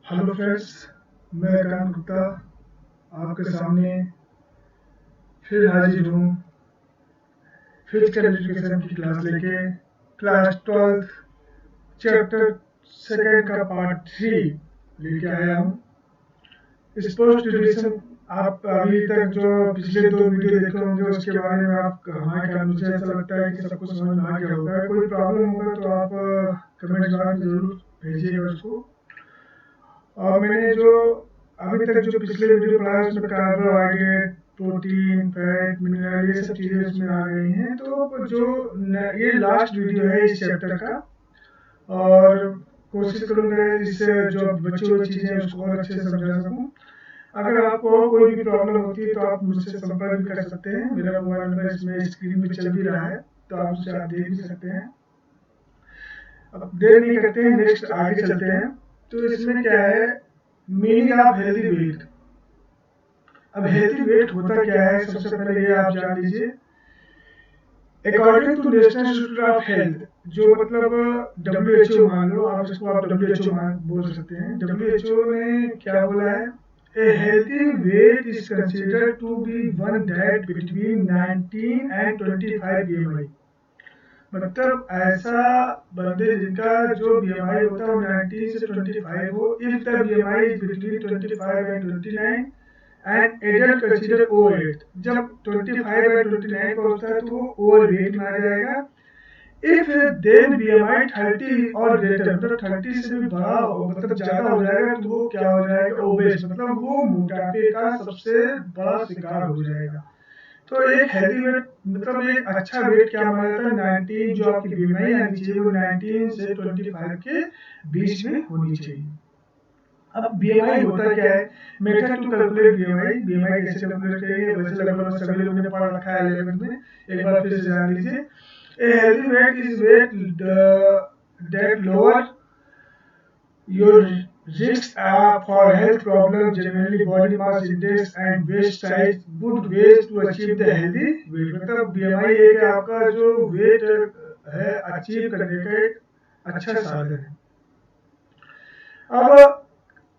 Hello friends, मैं कान गुप्ता आपके सामने फिर हाजिर हूँ फिजिकल एजुकेशन की क्लास लेके। क्लास 12 चैप्टर सेकेंड का पार्ट 3 लेके आया हूँ। इस पोस्ट एडिशन आप अभी तक जो पिछले 2 वीडियो देखे होंगे उसके बारे में आप हमारे ख्याल मुझे ऐसा लगता है कि सबको समझ में आ गया होगा। कोई प्रॉब्लम होगा तो आप कमेंट बॉक्स में ज़रूर भेजिएगा उसको। और मैंने जो अभी तक जो पिछले वीडियो पढ़ा है उसमें कार्बोहाइड्रेट, प्रोटीन, फैट, मिनरल ये सब चीज़ें उसमें आ गई हैं। तो ये लास्ट वीडियो है इस चैप्टर का, और कोशिश करूँगा इससे जो बची हुई चीज़ें हैं उसको और अच्छे से समझा सकूँ। अगर आपको और कोई भी प्रॉब्लम होती है तो आप मुझसे संपर्क भी कर सकते हैं। मेरा मोबाइल नंबर इसमें स्क्रीन पे चल भी रहा है, तो आप उसे आप देख भी सकते हैं। अब देर नहीं करते हैं, नेक्स्ट आगे चलते हैं। तो इसमें क्या है, मीनिंग ऑफ हेल्दी वेट। अब हेल्दी वेट होता क्या है, सबसे पहले ये आप जान लीजिए। According to National Institute of Health, जो मतलब WHO मान लो, आप इसको आप WHO बोल सकते हैं। WHO ने क्या बोला है, a healthy weight is considered to be one that between 19 and 25 BMI। मतलब ऐसा बंदे जिनका जो BMI होता है वो 19 से 25 हो। If the BMI is between 25 and 29 and adult consider over weight. जब 25 एंड 29 का होता है तो वो ओवर वेट में आ जाएगा। इफ देन BMI 30 और ग्रेटर, मतलब 30 से भी बड़ा हो, मतलब ज्यादा हो जाएगा, तो वो क्या हो जाएगा, ओबेस, मतलब वो मोटापे का सबसे बड़ा शिकार हो जाएगा। तो एक हेल्दी वेट मतलब एक अच्छा वेट क्या माना जाता है, 19 जो आपकी BMI आनी चाहिए वो 19 से 25 के बीच में होनी चाहिए। अब BMI होता क्या है, मेथड टू कैलकुलेट BMI कैसे कैलकुलेट करेंगे, वैसे लगभग सभी लोगों ने पढ़ रखा है 11th में, एक बार फिर से जान लीजिए। A healthy weight is weight that lower your risks for health problems, generally body mass index and waist size, good ways to achieve the healthy weight। मतलब BMI एक आपका जो वेट है अचीव करने का एक अच्छा साधन है। अब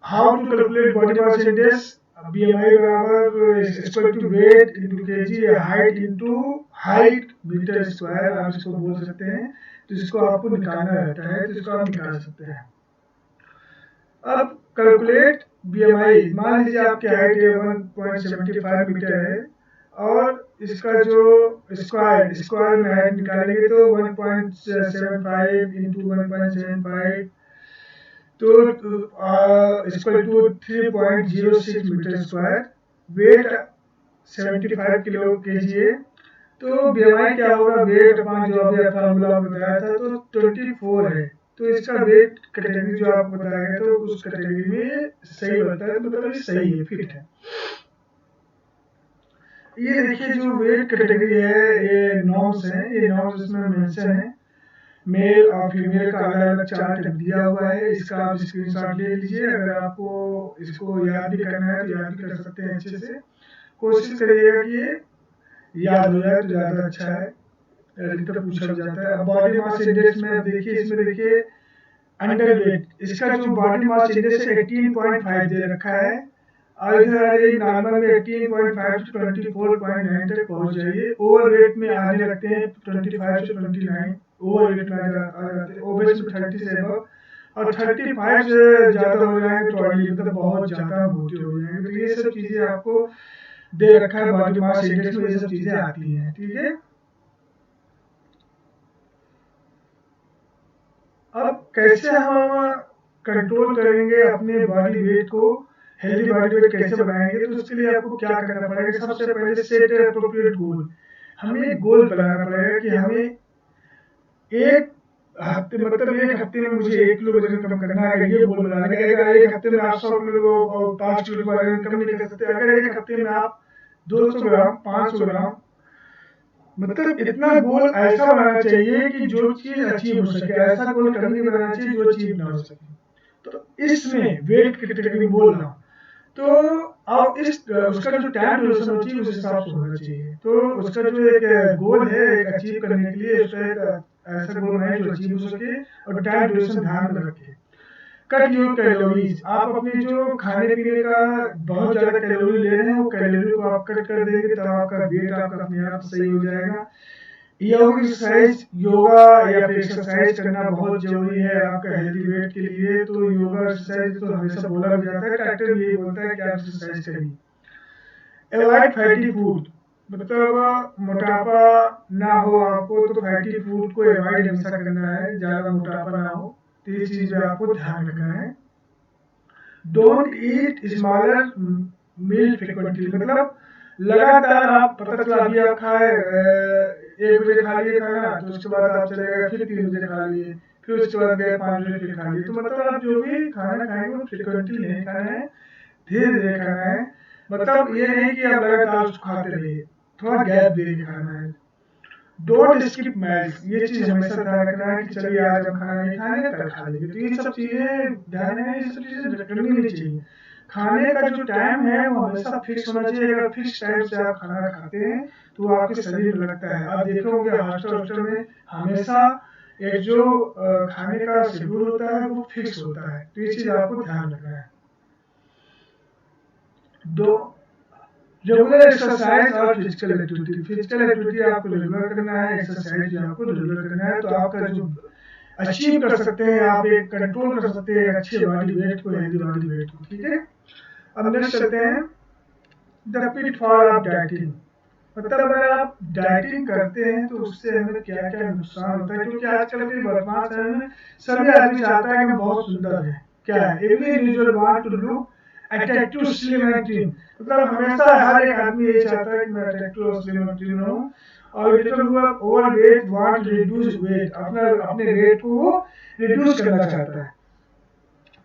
how to calculate body mass index. BMI बराबर equal to weight into KG, height into height meter square, आप इसको बोल सकते हैं। तो इसको आपको निकालना रहता है, तो इसको आप निकाल सकते हैं। अब कैलकुलेट BMI, मान लीजिए आपकी हाइट 1.75 मीटर है, और इसका जो स्क्वायर में हाइट निकालेंगे तो 1.75 इंटू 1.75, तो equal to 3.06 meter square. Weight 75 kilo KG है। तो BMI क्या होगा, वेट अपॉन जो अभी फार्मूला बताया था तो 24 है। तो इसका वेट कैटेगरी जो आपको बताया गया तो उस कैटेगरी में सही बनता है, तो मतलब ये सही है, फिट है। ये देखिए जो वेट कैटेगरी है, ये नॉर्म्स है, ये नॉर्म्स इसमें मेंशन है। मेल और फीमेल का अलग अलग चार्ट दिया हुआ है, इसका आप स्क्रीनशॉट ले लीजिए। अगर आपको इसको याद भी करना है तो याद भी कर सकते हैं अच्छे से। कोशिश करिएगा कि ये याद हो जाए तो ज़्यादा अच्छा है, अधिकतर पूछा भी जाता है। अब बॉडी मास इंडेक्स में अब देखिए, इसमें देखिए अंडर वेट, इसका जो बॉडी मास इंडेक्स है 18.5 दे रखा है, और इधर आ जाइए नॉर्मल में 18.5 से 24.9 तक पहुंच जाइए। ओवर वेट में आने लगते हैं 25 से 29, ओवर वेट में आ जाते हैं। ओबेस में 30 से अबव, और 35 से ज़्यादा हो जाएंगे तो ऑयली, मतलब बहुत ज़्यादा मोटे हो जाएंगे। तो ये सब चीज़ें आपको दे रखा है बॉडी मास इंडेक्स में, ये सब चीज़ें आती हैं, ठीक है। अब कैसे हम कंट्रोल करेंगे अपने बॉडी वेट को, हेल्दी बॉडी वेट कैसे बनाएंगे, तो उसके लिए आपको क्या करना पड़ेगा, सबसे पहले सेट अप्रोप्रिएट गोल। हमें एक गोल बनाना पड़ेगा कि हमें एक हफ्ते, मतलब एक हफ्ते में मुझे 1 किलो वजन कम करना है। अगर ये गोल बना लेंगे, अगर एक हफ्ते में आप 100 किलो और 5 किलो का वजन कम नहीं कर सकते, अगर एक हफ्ते में आप 200 ग्राम, 500 ग्राम, मतलब इतना गोल ऐसा बनाना चाहिए कि जो चीज अचीव हो सके। ऐसा गोल कभी नहीं बनाना चाहिए जो अचीव ना हो सके। तो इसमें वेट कैटेगरी में बोल रहा हूँ, तो अब इस उसका जो टाइम ड्यूरेशन होती है उस हिसाब से होना चाहिए। तो उसका जो एक गोल है एक अचीव करने के लिए, उसका एक ऐसा गोल बनाए जो अचीव हो सके और टाइम ड्यूरेशन ध्यान में रखे। कट योर कैलोरीज, आप अपने जो खाने पीने का बहुत ज्यादा कैलोरी ले रहे हैं वो कैलोरी को आप कट कर देंगे, तो आपका वेट आपका अपने आप सही हो जाएगा। योग एक्सरसाइज, योगा या फिर एक्सरसाइज करना बहुत जरूरी है आपका हेल्दी वेट के लिए। तो योगा एक्सरसाइज तो हमेशा बोला भी जाता है, डॉक्टर भी यही बोलता है कि आप एक्सरसाइज करिए। अवॉइड फैटी फूड, मतलब मोटापा ना हो आपको तो फैटी फूड को अवॉइड हमेशा करना है, ज्यादा मोटापा ना हो, तो ये चीज भी आपको ध्यान रखना है। Don't eat smaller meal frequently, मतलब लगातार आप पता चला अभी आप खाए 1 बजे खा लिए खाना, तो उसके बाद आप चले गए फिर 3 बजे खा लिए, फिर उसके बाद गए 5 बजे फिर खा लिए। तो मतलब आप जो भी खाना खाएंगे वो फ्रिक्वेंटली नहीं खाना है, धीरे धीरे खाना है। मतलब ये नहीं कि आप लगातार उसको खाते रहिए, थोड़ा गैप दे के खाना है। डोंट स्किप मील्स, ये चीज हमेशा ध्यान रखना है कि चलिए आज हम खाना नहीं खाएंगे कल खा लेंगे, तो ये सब चीजें ध्यान में, ये सब चीजें करनी नहीं चाहिए। खाने का जो टाइम है वो हमेशा फिक्स होना चाहिए। अगर फिक्स टाइम से आप खाना खाते हैं तो वो आपके शरीर में लगता है। आप देखे होंगे हॉस्टल हॉस्टल में हमेशा एक जो खाने का शेड्यूल होता है वो फिक्स होता है, तो ये चीज आपको ध्यान रखना है। दो रेगुलर एक्सरसाइज और फिजिकल एक्टिविटी, फिजिकल एक्टिविटी आपको रेगुलर करना है, एक्सरसाइज भी आपको रेगुलर करना है, तो आपका जो अचीव कर सकते हैं, आप एक कंट्रोल कर सकते हैं अच्छे बॉडी वेट को, हेल्दी बॉडी वेट को। ठीक है, अब नेक्स्ट चलते हैं द पिटफॉल ऑफ डाइटिंग, मतलब अगर आप डाइटिंग करते हैं तो उससे हमें क्या क्या नुकसान होता है, क्योंकि आजकल के वर्तमान समय में सभी आदमी चाहता है कि हम बहुत सुंदर है, क्या है, every individual want to look attractive, slim and trim, मतलब हमेशा हर एक आदमी ये चाहता है कि मैं अट्रैक्टिव और स्लिम एंड ट्रिम रहूं। और लिटिल हुआ over weight want to reduce weight, अपना अपने वेट को रिड्यूस करना चाहता है।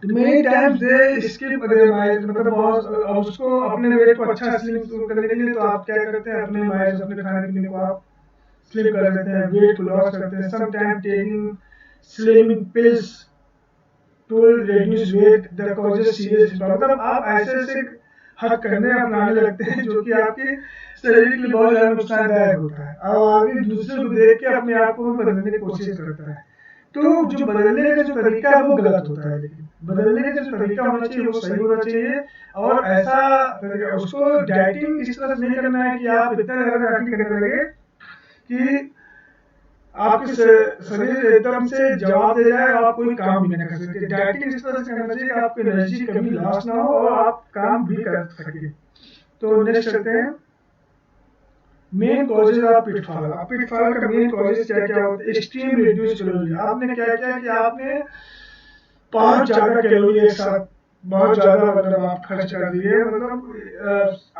Many times they skip miles, मतलब बहुत उसको अपने वेट को अच्छा स्लिम करने के लिए तो आप क्या करते हैं, अपने माइल्स अपने खाने पीने को आप स्लिम कर लेते हैं, वेट को लॉस करते हैं। Some time taking slimming pills to reduce weight the causes serious, मतलब आप ऐसे ऐसे हद करने अपनाने लगते हैं जो कि आपके शरीर के लिए बहुत ज्यादा नुकसानदायक होता है, और आदमी दूसरे को देख के अपने आप को बदलने की कोशिश करता है। तो जो बदलने का जो तरीका है वो गलत होता है, लेकिन बदलने का जो तरीका होना चाहिए वो सही होना चाहिए। और ऐसा तरीका, उसको डाइटिंग इस तरह से नहीं करना है कि आप इतना ज्यादा डाइटिंग करने लगे कि आपके शरीर एकदम से जवाब दे जाए और आप कोई काम भी ना कर सके। डाइटिंग इस तरह से करना चाहिए कि आपकी एनर्जी कभी लॉस ना हो और आप काम भी कर सके। तो नेक्स्ट चलते हैं मेन कॉजेज ऑफ पिटफॉल। अब पिटफॉल का मेन कॉजेज क्या क्या होता है, एक्सट्रीम रिड्यूस कैलोरी, आपने क्या किया कि आपने बहुत ज्यादा कैलोरी एक साथ बहुत ज्यादा मतलब आप खर्च कर दिए, मतलब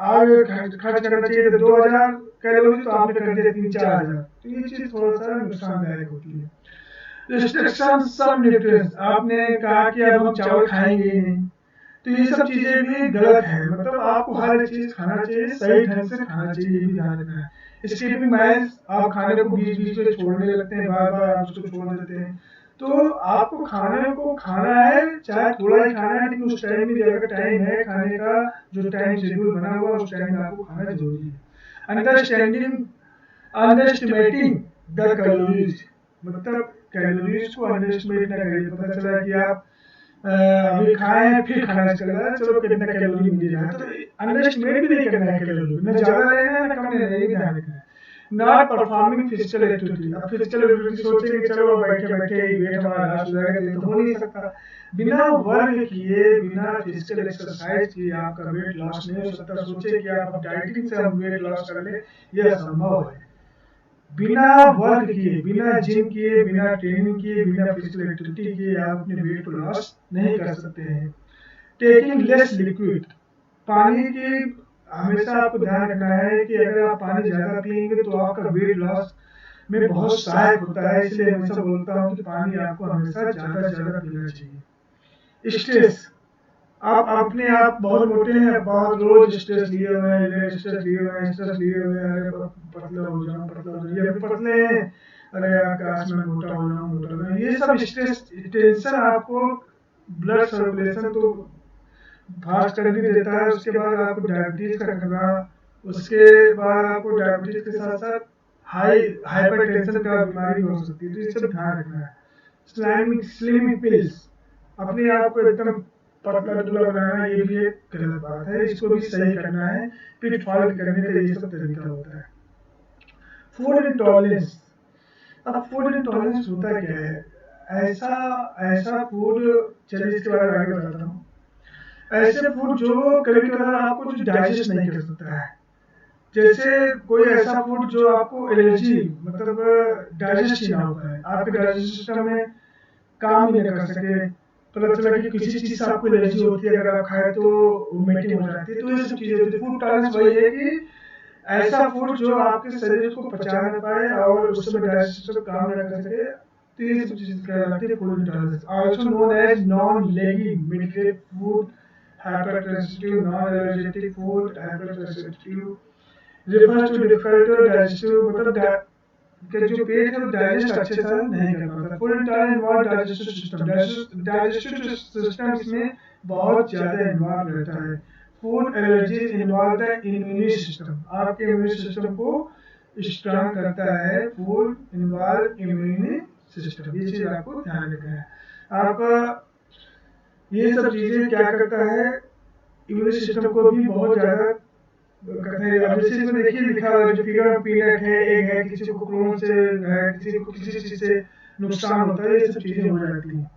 आज खर्च करना चाहिए तो 2000 कैलोरी, तो आपने कर दिया 3-4 हजार, तो ये चीज थोड़ा सा नुकसानदायक होती है। रिस्ट्रिक्शन सम न्यूट्रिएंट्स, आपने कहा कि अब हम चावल खाएंगे ही नहीं, तो ये सब चीजें भी गलत है, मतलब आपको हर एक चीज खाना चाहिए, सही ढंग से खाना चाहिए, ये भी ध्यान रखना है। स्किपिंग माइल्स, आप खाने को बीच बीच में छोड़ने लगते हैं, बार बार आप उसको छोड़ देते हैं। तो आपको खाने को खाना है, चाहे थोड़ा ही खाना है, लेकिन उस टाइम में अगर टाइम है खाने का, जो टाइम शेड्यूल बना हुआ उस टाइम में आपको खाना जरूरी है। अंडरस्टैंडिंग अंडरस्टिमेटिंग द कैलोरीज, मतलब कैलोरीज को अंडरस्टिमेट ना करिए। पता चला कि आप अभी खाए हैं फिर खाना चल रहा है, चलो कितना कैलोरी मिल रहा है, तो अंडरस्टिमेट भी नहीं करना है कैलोरी, ना ज्यादा लेना है ना कम लेना है, ये ध्यान रखना है। नॉट परफॉर्मिंग फिजिकल एक्टिविटी, अब फिजिकल एक्टिविटी सोचेंगे चलो बैठे बैठे ही वेट हमारा लॉस हो जाएगा, तो ये तो हो नहीं सकता। बिना वर्क किए, बिना फिजिकल एक्सरसाइज किए आपका वेट लॉस नहीं हो सकता। सोचे कि आप डाइटिंग से हम वेट लॉस कर ले, ये असंभव है। बिना वर्क किए, बिना जिम किए, बिना ट्रेनिंग किए, बिना फिजिकल एक्टिविटी किए आप अपने वेट को लॉस नहीं कर सकते हैं। टेकिंग लेस लिक्विड, पानी की हमेशा आपको ध्यान रखना है कि अगर आप पानी ज्यादा पिएंगे तो आपका वेट लॉस में बहुत सहायक होता है, इसलिए हमेशा बोलता हूँ कि पानी आपको हमेशा ज्यादा से ज्यादा पीना चाहिए। स्ट्रेस, आप अपने आप बहुत मोटे हैं, बहुत रोज स्ट्रेस लिए हुए हैं, स्ट्रेस लिए हुए हैं, स्ट्रेस लिए हुए हैं, अरे पतला हो जाऊं, पतला हो जाऊं, ये अभी पतले हैं, अरे यार काश मैं मोटा हो जाऊं, मोटा हो जाऊं, ये सब स्ट्रेस टेंशन आपको ब्लड सर्कुलेशन तो फास्ट कर भी देता है, उसके बाद आपको डायबिटीज का खतरा, उसके बाद आपको डायबिटीज के साथ साथ हाई हाइपरटेंशन का बीमारी हो सकती है, तो ये सब ध्यान रखना है। स्लिमिंग स्लिमिंग पिल्स, अपने आप को एकदम पतला दुबला बनाना ये भी एक गलत बात है, इसको भी सही करना है। फिट फॉल्ट करने का ये सब तरीका होता है। Food intolerance. अब फूड इंटॉलरेंस होता क्या है? ऐसा ऐसा फूड, चलिए इसके बारे में आगे बताता हूँ। ऐसे फूड जो कभी कभार आपको जो डाइजेस्ट नहीं कर सकता है, जैसे कोई ऐसा फूड जो आपको एलर्जी मतलब डाइजेस्ट ही ना हो पाए, आपके डाइजेस्ट सिस्टम में काम ही नहीं कर सके, पता चला कि किसी चीज से आपको एलर्जी होती है, अगर आप खाए तो वोमिटिंग हो जाती है, तो ये सब चीजें होती है। फूड टॉलरेंस वही है कि ऐसा फूड जो आपके शरीर को पचा ना पाए और उस समय डाइजेस्ट सिस्टम काम ना कर सके, तो ये सब चीजें कहलाती है food intolerance. Also known as non लेगी mediated food hypersensitive, non-allergic food, hypersensitive refers to difficult digestive, मतलब के जो पेट है वो डाइजेस्ट अच्छे से नहीं कर पाता। Food intolerance involve digestive system, digestive system इसमें बहुत ज़्यादा इन्वॉल्व रहता है। Food allergies involve the immune system, आपके इम्यून सिस्टम को स्ट्रांग करता है। फूड इन्वॉल्व इम्यून सिस्टम, ये चीज़ आपको ध्यान रखना है। आपका ये सब चीज़ें क्या करता है, इम्यून सिस्टम को भी बहुत ज़्यादा करते हैं। अब जैसे इसमें देखिए लिखा हुआ है जो फिगर में पीनट है, एग है, किसी को क्रोन से है, किसी को किसी चीज़ से नुकसान होता है, ये सब चीज़ें हो जाती हैं।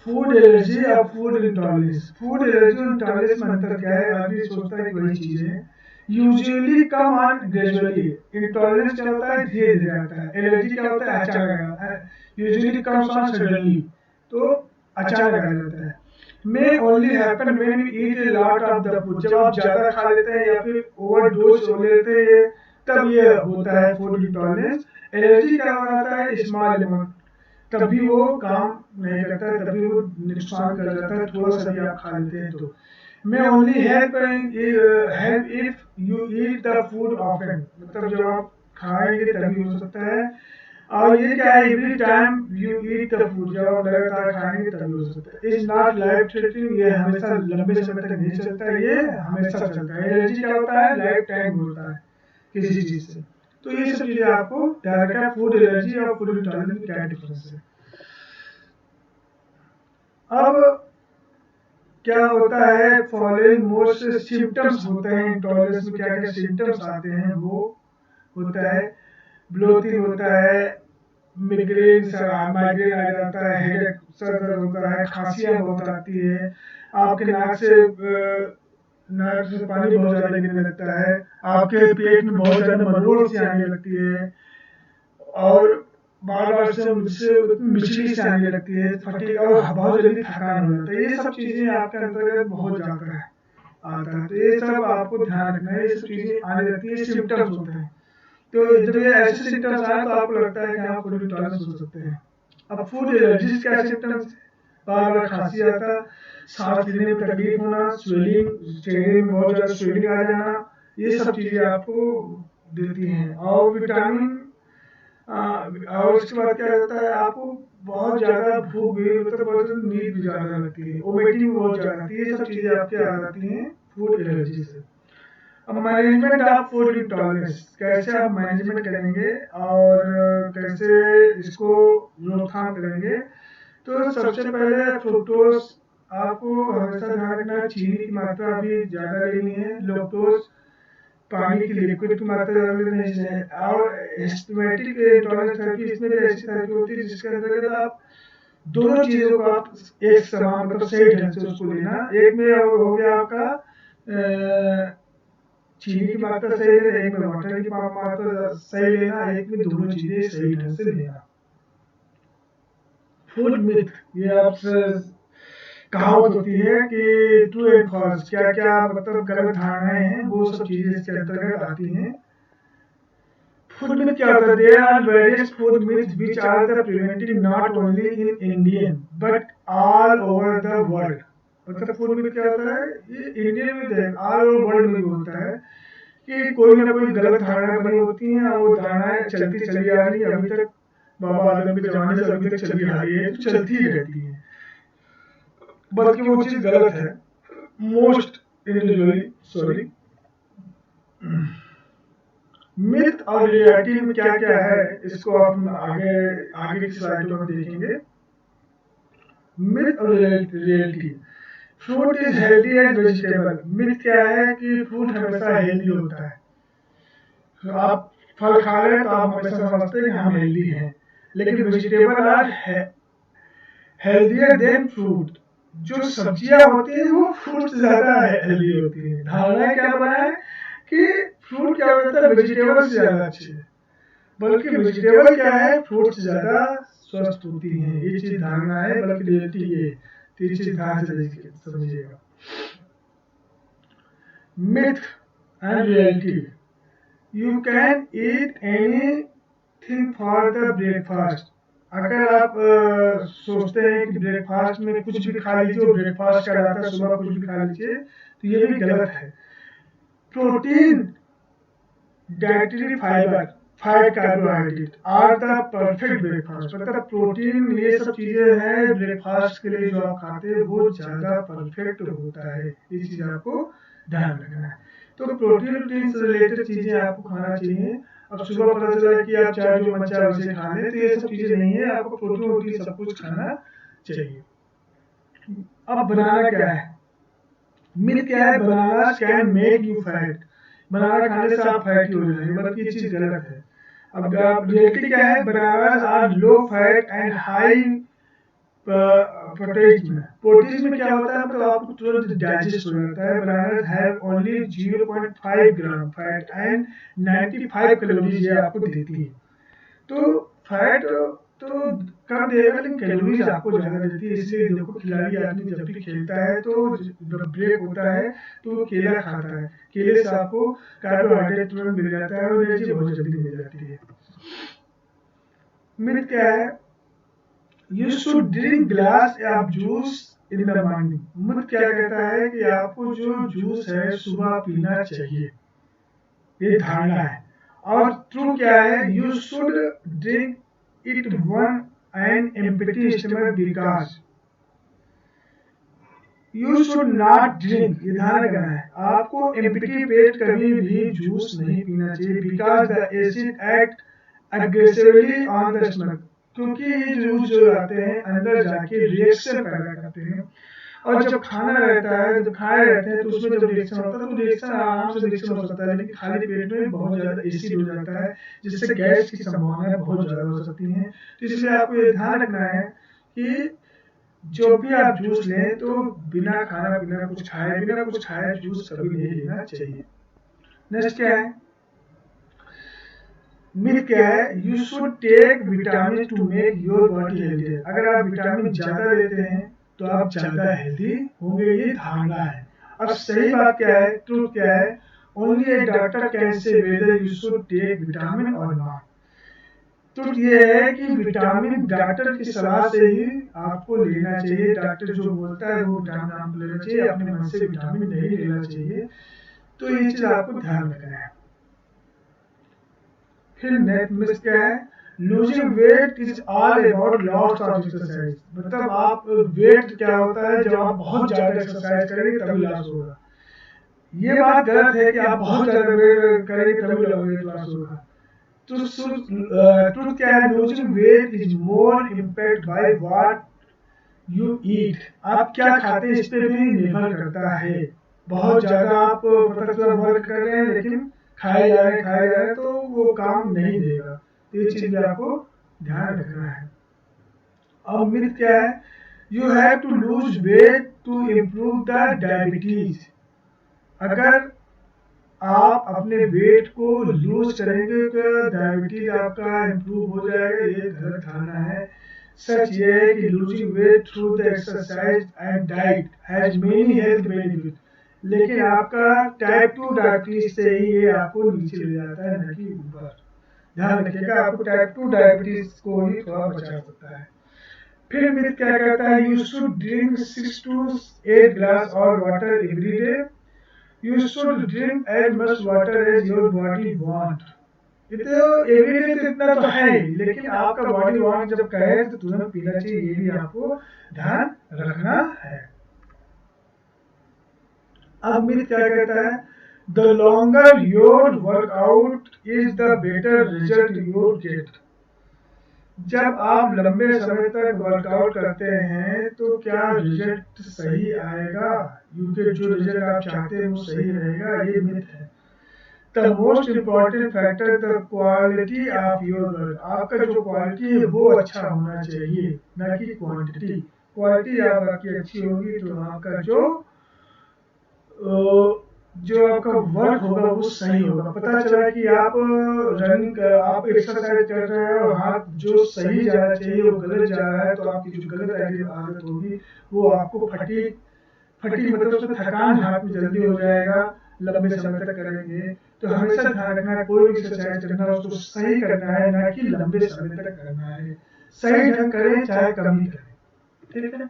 फूड एलर्जी और फूड इंटॉलरेंस। फूड एलर्जी और इंटॉलरेंस में अंतर क्या है? आदमी सोचता है कि वही चीज़ है। Usually come on gradually, intolerance क्या होता है धीरे धीरे आता है, एलर्जी क्या होता है अचानक, यूजुअली कम्स ऑन सडनली, तो अचानक आ जाता है। may only happen when you eat a lot of the food, जब आप ज़्यादा खा लेते हैं या फिर ओवरडोज हो लेते हैं तब ये होता है फूड इंटॉलरेंस। एलर्जी क्या होता है? स्मॉल अमाउंट, तभी वो काम नहीं करता है, तभी वो नुकसान कर जाता है, थोड़ा सा भी आप खा लेते हैं तो। may only help if you eat the food often, मतलब जब आप खाएंगे तभी हो सकता है। और ये क्या है? Every time you eat the food, जब आप लगातार खाएंगे तभी हो सकता है। इज नॉट लाइफ थ्रेटनिंग, ये हमेशा लंबे समय तक नहीं चलता है, ये हमेशा चलता है। एलर्जी क्या होता है? लाइफ टाइम होता है किसी चीज से। तो ये सब चीजें आपको ध्यान रखना है। फूड एलर्जी और फूड इंटॉलरेंस में क्या डिफरेंस है? अब क्या होता है? फॉलोइंग मोस्ट सिम्टम्स होते हैं इंटॉलरेंस में, क्या क्या सिम्टम्स आते हैं वो होता है। ब्लोटिंग होता है, माइग्रेन आ जाता है, हेडेक सर दर्द होता है, खांसियाँ बहुत आती है, आपके नाक से पानी बहुत ज़्यादा गिरने लगता है, आपके पेट में बहुत ज़्यादा मरोड़ सी आने लगती है, और बार बार से मुझसे मिचली से आने लगती है, फटी और बहुत जल्दी थकान हो जाता है। ये सब चीज़ें आपके अंतर्गत बहुत जाता है आता है, तो ये सब आपको ध्यान रखना है। ये सब चीज़ें आने लगती है, सिम्टम्स होते हैं। तो जब ये ऐसे सिम्टम्स आए तो आपको लगता है कि हाँ फूड इंटॉलरेंस हो सकते हैं। अब फूड एलर्जीज क्या सिम्टम्स? बार बार खांसी आता, सांस लेने में तकलीफ होना, स्वेलिंग, चेहरे में बहुत ज़्यादा स्वेलिंग आ जाना, ये सब चीज़ें आपको देती हैं। और विटामिन और उसके बाद क्या होता है? आपको बहुत ज़्यादा भूख भी, मतलब बहुत नींद भी ज़्यादा लगती है, वोमिटिंग बहुत ज़्यादा आती है, ये सब चीज़ें आपके आ जाती हैं फूड एलर्जी से। अब मैनेजमेंट ऑफ फूड इंटॉलरेंस, कैसे आप मैनेजमेंट करेंगे और कैसे इसको रोकथाम करेंगे? तो सबसे पहले फ्रुक्टोज आपको हमेशा ध्यान रखना है, चीनी की मात्रा भी ज़्यादा लेनी है। लैक्टोज, पानी की लिक्विड की मात्रा ज़्यादा लेनी है। और हिस्टोमेटिक इंटॉलरेंस थेरेपी, इसमें भी ऐसी थेरेपी होती है जिसके अंतर्गत आप दोनों चीज़ों को आप एक समान मतलब सही ढंग से उसको लेना। एक में हो गया आपका चीनी की मात्रा सही लेना, एक में वाटर की मात्रा सही लेना, एक में दोनों चीजें सही ढंग से लेना। फूड मिथ, ये आपसे कहावत होती है कि ट्रू एंड फॉल्स, क्या क्या मतलब गलत धारणाएं हैं, वो सब चीजें इसके अंतर्गत आती हैं। फूड मिथ क्या होता है? There are various food myth which are the preventing not only in Indian but all over the world. मतलब फूड मिथ क्या होता है? ये इंडियन में है, ऑल ओवर वर्ल्ड में भी होता है कि कोई ना कोई गलत धारणाएं बनी होती हैं और वो धारणाएं चलती चली आ रही है अभी तक, बाबा आदम के जमाने से अभी तक चली आ रही है, तो चलती ही रहती है, बल्कि वो चीज गलत है मोस्ट इंडिविजुअली। सॉरी, मिथ और रियलिटी में क्या क्या है इसको आप आगे आगे की स्लाइडों में देखेंगे। मिथ और reality. Fruit is healthy as vegetable. Myth क्या है कि फ्रूट हमेशा हेल्दी होता है, तो आप फल खा रहे हैं तो आप हमेशा समझते हैं कि हम हेल्दी हैं, लेकिन vegetable are healthier than fruit. जो सब्जियां होती हैं वो फ्रूट से ज्यादा हेल्दी होती हैं। धारणा क्या बना है कि फ्रूट क्या होता है वेजिटेबल से ज्यादा अच्छी है, बल्कि वेजिटेबल क्या है फ्रूट से ज्यादा स्वस्थ होती हैं। ये चीज धारणा है, बल्कि रियलिटी ये है। तो ये चीज ध्यान से समझिएगा। Myth and reality. You can eat anything for the breakfast. अगर आप सोचते हैं कि ब्रेकफास्ट में कुछ भी खा लीजिए, वो ब्रेकफास्ट कहलाता है, सुबह कुछ भी खा लीजिए, तो ये भी गलत है। Protein, dietary fibre, five carbohydrate are the perfect breakfast. मतलब प्रोटीन ये सब चीजें हैं ब्रेकफास्ट के लिए जो आप खाते हैं वो ज्यादा परफेक्ट होता है। ये चीज आपको ध्यान रखना है। तो प्रोटीन से रिलेटेड चीजें आपको खाना चाहिए। अब सुबह पता चला कि आप चाहे जो मन चाहे वैसे खा लें, तो ये सब चीजें नहीं है। आपको प्रोटीन वोटीन सब कुछ खाना चाहिए। अब बनाना क्या है? मिथ क्या है? बनाना कैन मेक यू फैट। बनाना खाने से आप फैटी हो जाएंगे, बल्कि ये चीज गलत है। अब रियलिटी क्या है? Bananas are low fat and high protein में। प्रोटीन में क्या होता है, मतलब आपको तुरंत डाइजेस्ट हो जाता है। Bananas have only 0.5 gram fat and 95 calories ये आपको देती है। तो फैट तो कम देगा, लेकिन कैलोरीज आपको ज्यादा देती है। इसलिए देखो, खिलाड़ी आदमी जब भी खेलता है तो जब ब्रेक होता है तो वो केला खाता है। केले से आपको कार्बोहाइड्रेट तुरंत मिल जाता है और एनर्जी बहुत जल्दी मिल जाती है। मिथ क्या है? You should drink glass of juice in the morning. Myth क्या कहता है कि आपको जो जूस है सुबह पीना चाहिए, ये धारणा है। और ट्रू क्या है? You should drink it one an empty stomach because you should not drink. ये ध्यान रखना है, आपको एम्प्टी पेट कभी भी जूस नहीं पीना चाहिए। Because the acid act aggressively on the stomach. क्योंकि ये जूस जो आते हैं अंदर जाके रिएक्शन पैदा करते हैं, और जब खाना रहता है, जब खाए रहते हैं, तो उसमें जब रिएक्शन होता है तो रिएक्शन आराम से रिएक्शन हो सकता है, लेकिन खाली पेट में बहुत ज्यादा एसिड हो जाता है, जिससे गैस की संभावनाएं बहुत ज्यादा हो सकती हैं। तो इसलिए आपको ये ध्यान रखना है कि जो भी आप जूस लें तो बिना खाना बिना कुछ खाए जूस कभी नहीं लेना चाहिए। नेक्स्ट क्या है? मिथ क्या है? You should take vitamin to make your body healthy. अगर आप विटामिन ज्यादा लेते हैं तो आप ज्यादा हेल्दी होंगे, ये धारणा है। अब सही बात क्या है, ट्रूथ क्या है? Only a doctor can say whether you should take vitamin और नॉट। ट्रूथ ये है कि विटामिन डॉक्टर की सलाह से ही आपको लेना चाहिए। डॉक्टर जो बोलता है वो विटामिन आपको लेना चाहिए, अपने मन से विटामिन नहीं लेना चाहिए। तो ये चीज आपको ध्यान रखना है। फिर नेक्स्ट मिथ क्या है? Losing weight is all about loss of exercise. मतलब आप वेट क्या होता है, जब आप बहुत ज्यादा एक्सरसाइज करेंगे तभी लॉस होगा। ये बात गलत है कि आप बहुत ज्यादा वेट करेंगे तभी वेट लॉस होगा। ट्रुथ क्या है? Losing weight is more impact by what you eat. आप क्या खाते हैं इस पे भी निर्भर करता है। बहुत ज्यादा आप पता चला वर्क कर रहे हैं लेकिन खाए जा रहे हैं तो वो काम नहीं देगा। तो ये चीज भी आपको ध्यान रखना है। अब मिथ क्या है? You have to lose weight to improve the diabetes. अगर आप अपने वेट को लूज करेंगे तो डायबिटीज आपका इम्प्रूव हो जाएगा, ये गलत धारणा है। सच ये है कि losing weight through the exercise and diet has many health benefit, लेकिन आपका टाइप 2 डायबिटीज से ही ये आपको नीचे ले जाता है, न कि ऊपर। ध्यान रखिएगा, आपको टाइप 2 डायबिटीज को ही थोड़ा बचा सकता है। फिर मिथ क्या कहता है? You should drink 6 to 8 glass और water every day. You should drink as much water as your body want. ये तो एवरीडे तो इतना तो है ही, लेकिन आपका बॉडी वांट जब कहे तो तुरंत पीना चाहिए, ये भी आपको ध्यान रखना है। अब मिथ क्या कहता है? The longer your workout is the better result your get. जब आप लंबे समय तक वर्कआउट करते हैं तो क्या रिजल्ट सही आएगा, क्योंकि जो रिजल्ट आप चाहते हैं वो सही रहेगा, ये मिथ है। The most important factor the quality of your work, आपका जो क्वालिटी है वो अच्छा होना चाहिए, ना कि क्वांटिटी। क्वालिटी आपकी अच्छी होगी तो आपका जो आपका वर्क होगा वो सही होगा। पता चला कि आप आप एक्सरसाइज कर रहे हैं और हाथ जो सही जाना चाहिए वो गलत जा रहा है, तो आपकी जो गलत आदत होगी वो आपको फटी फटी मतलब उसमें थकान हाथ में जल्दी हो जाएगा, लंबे समय तक करेंगे। तो हमेशा ध्यान रखना, कोई भी एक्सरसाइज करना है उसको सही करना है, ना कि लंबे समय तक करना है। सही ढंग करें चाहे कम ही करें, ठीक है।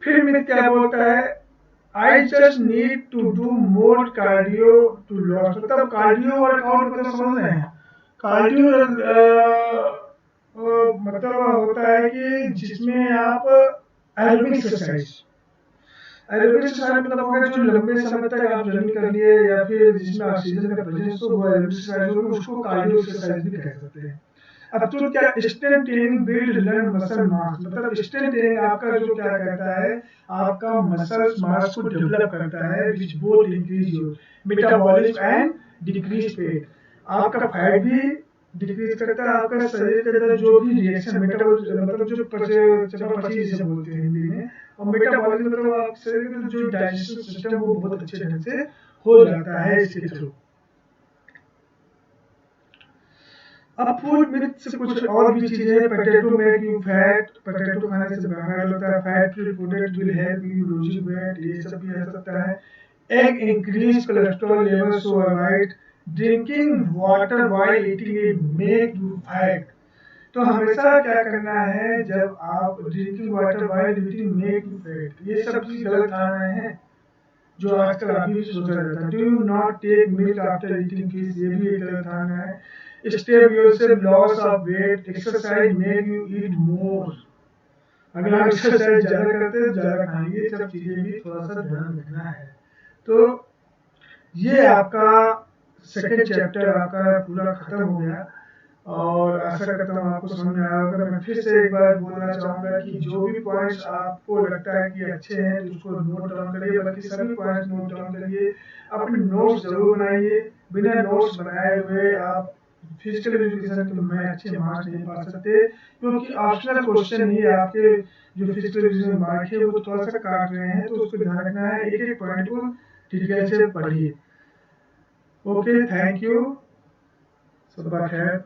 फिर मैं क्या बोलता है, I just need to do more cardio to loss, मतलब कार्डियो वर्कआउट मतलब समझ रहे हैं। कार्डियो मतलब होता है कि जिसमें आप एरोबिक एक्सरसाइज, एरोबिक एक्सरसाइज मतलब हो गया जो लंबे समय तक आप रनिंग कर लिए या फिर जिसमें ऑक्सीजन का प्रेजेंस हो, वो एरोबिक एक्सरसाइज होगी, उसको कार्डियो एक्सरसाइज भी कह सकते हैं। अब तो क्या strength training build learn muscle mass, मतलब स्ट्रेंथ ट्रेनिंग आपका जो क्या कहता है, आपका मसल मास को डेवलप करता है, which both increase your metabolism and decrease fat. आपका फैट भी डिक्रीज करता है, आपका शरीर के अंदर जो भी रिएक्शन मेटाबॉलिज्म मतलब जो चपापची जिसे बोलते हैं हिंदी में, और मेटाबॉलिज्म मतलब आपके शरीर के अंदर जो डाइजेस्टिव सिस्टम वो बहुत अच्छे ढंग से हो जाता है इसके थ्रू। अब फूड मिथ से कुछ और भी चीजें हैं। Potato make you fat, potato खाने से बेमार होता है। Fat free product will help you losing weight, ये सब भी हो सकता है। Egg increase cholesterol level so avoid drinking water while eating it make you fat. तो हमेशा क्या करना है, जब आप drinking water while eating make you fat, ये सब चीज गलत धारणाएं हैं जो आजकल अभी भी सोचा जाता है। Do you not take milk after eating fish, ये भी एक गलत धारणा है। Step yourself loss of weight, exercise make you eat more, अगर आप एक्सरसाइज ज्यादा करते हैं ज्यादा खाएंगे, ये सब चीजें भी थोड़ा सा ध्यान रखना है। तो ये आपका सेकेंड चैप्टर आपका पूरा खत्म हो गया, और आशा करता हूँ आपको समझ में आया होगा। मैं फिर से एक बार बोलना चाहूँगा कि जो भी पॉइंट्स आपको लगता है कि अच्छे हैं तो उसको नोट डाउन करिए, बल्कि सभी पॉइंट्स नोट डाउन करिए, अपने नोट्स जरूर बनाइए। बिना नोट्स बनाए हुए आप फिजिकल एजुकेशन के में अच्छे मार्क्स नहीं पा सकते, क्योंकि ऑप्शनल क्वेश्चन ही आपके जो फिजिकल एजुकेशन मार्क है वो थोड़ा सा काट रहे हैं, तो उसको ध्यान रखना है, एक एक पॉइंट को डिटेल से पढ़िए। ओके, थैंक यू, सुबह खैर।